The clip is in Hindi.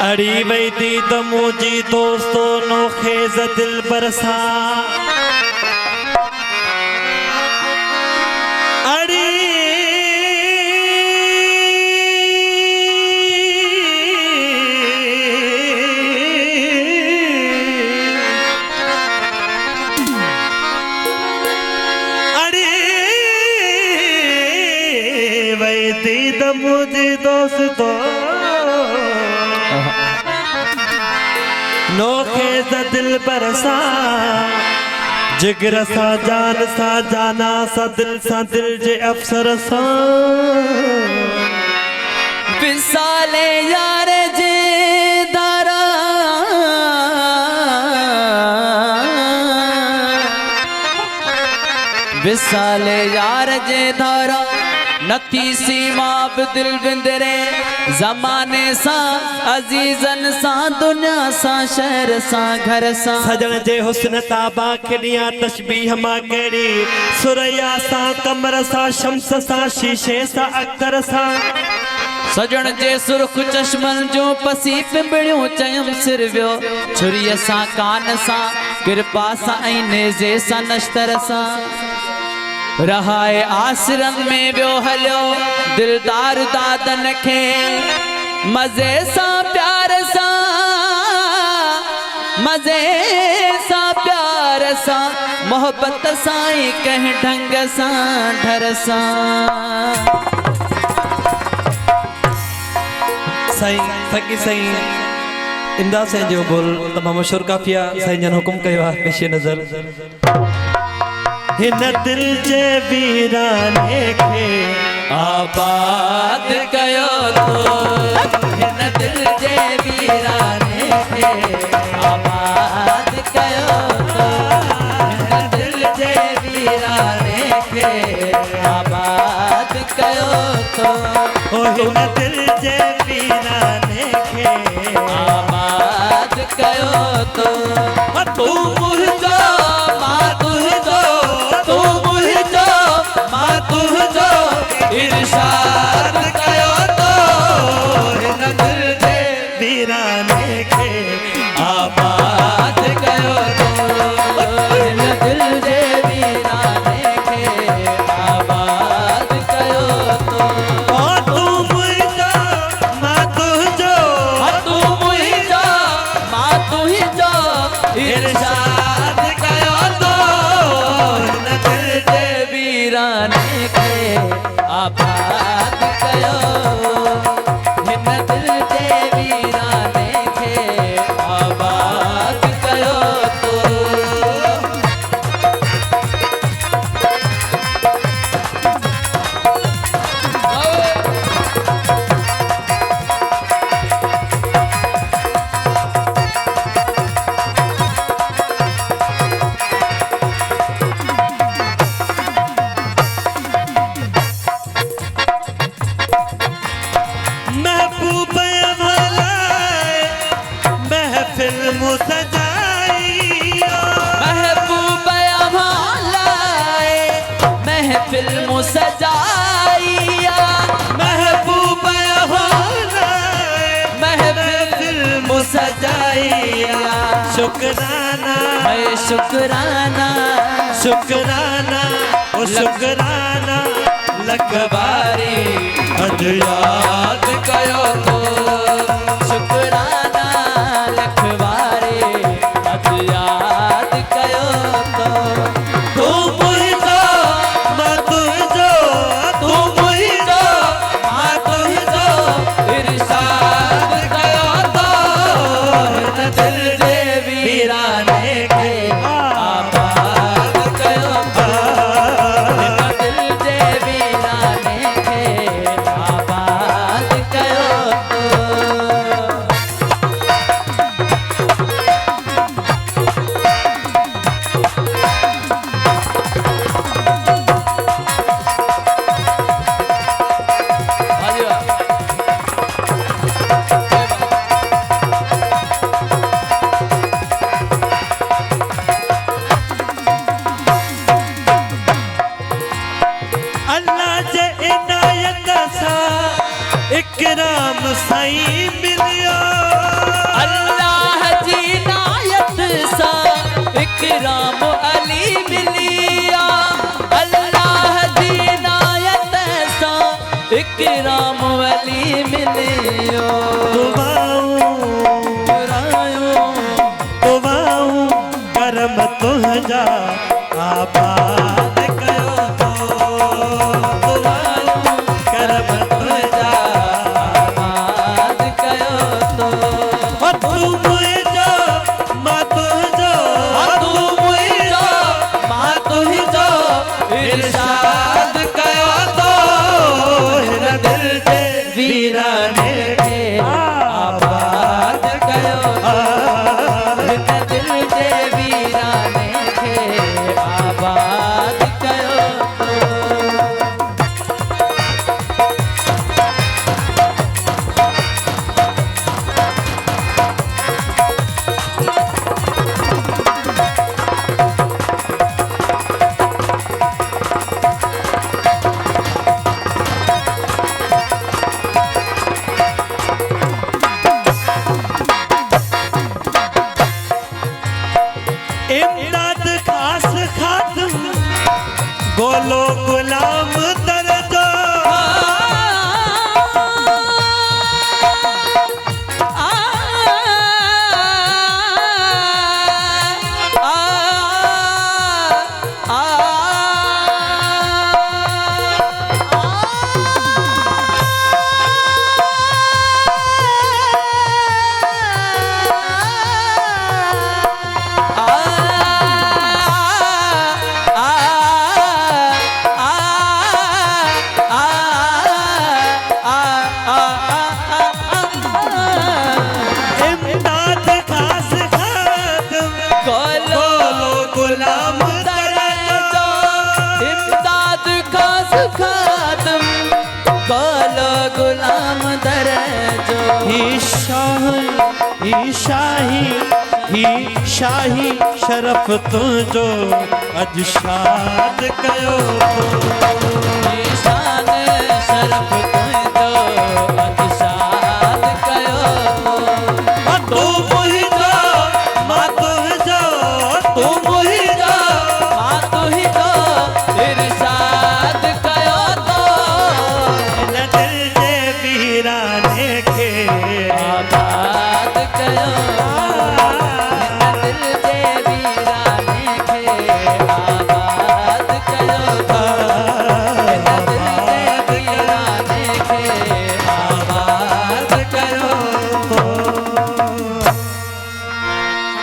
अड़ी वही दी तो मुझी दोस्तों नो खेज दिल बरसा अड़ी वही दी तो मुझी दोस्तों नोखे दिल बरसा जिगर सा जाना सा दिल जे अफसर सा विसाले यार जे दारा विसाले यार जे धारा नती सीमा दिल बिंदरे जमाने सा अजीजन सा दुनिया सा शहर सा घर सा सजन जे हुस्न ताबा खिड़िया तशबीह मा केड़ी सुरैया सा कमर सा शम्स सा शीशे सा अक्कर सा सजन जे सुर्ख चश्मन जो पसी पिंबड़ियों चयम सिर वियो छुरीअ सा कान सा कृपा सा ऐं नेज़े सा नश्तर सा रहाए आसरन में वियो हलियो दिलदार दादन खे मजे सा प्यार सा मजे सा प्यार सा मोहब्बत सा कहीं ढंग सा ढर सा सही सकी सही इमदाद से जो बोल तमाम मशहूर काफिया सही जन हुक्म कयो पेश नजर हिन दिल जे वीराने खे आबाद कयो तो हिन दिल जे वीराने खे आबाद कयो तो हिन दिल जे वीराने खे आबाद कयो तो ओ हिन दिल जे वीराने खे आबाद कयो तो तू मुझो मां तुझो तू मुझो मां तुझो इरशाद कयो तो हिन दिल जे वीराने खे आबाद कयो तो हिन दिल जे वीराने खे आबाद कयो तो ओ तू मुझो मां तुझो तू मुझो मां तुझो इरशाद कयो तो हिन दिल जे वीराने खे आबाद कयो हिन दिल जे वीराने खे आबाद कयो तो महबूब भलाए महफिल मुसजाइयो महबूब हवालाए महफिल मुसजाइया महबूब भलाए महफिल मुसजाइया शुक्राना है शुक्राना शुक्राना ओ शुक्राना लखबारी अज याद कयो तो शुक्राना लखवारे अज याद कयो तो तू मुझो मां तुझो तू मुझो मां तुझो इरशाद कयो तो हिन दिल जे वीराने खे आबाद कयो तो हिन दिल जे वीराने खे आबाद कयो तो अल्लाह जे इनायत साईं मिलियो अल्लाह जी नायत सा इकराम अली मिलिया अल्लाह जी नायत सा इकराम अली मिलियो दुआऊं करम तुंहिंजा आबाद कयो तो दुआऊं करम तुंहिंजा आबाद कयो तो तू मुंहिंजो मां तुंहिंजो तू मुंहिंजो मां तुंहिंजो इरशाद कयो तो हिन दिल जे वीराने खे आबाद कयो हिन दिल जे वीराने खे आबाद कयो इमदाद खास खातम गोलो गुलाम दर्जो इमदाद खास खातम गोलो गुलाम दर्जो इमदाद खास खातम गोलो गुलाम दरजो ही शाही शरफ तुंहिंजो अॼु शाद कयो निशान शरफ तुंहिंजो अॼु शाद कयो तू मुंहिंजो मां तुंहिंजो तू मुंहिंजो मां तुंहिंजो इरशाद कयो तो हिन दिल जे वीराने खे आबाद कयो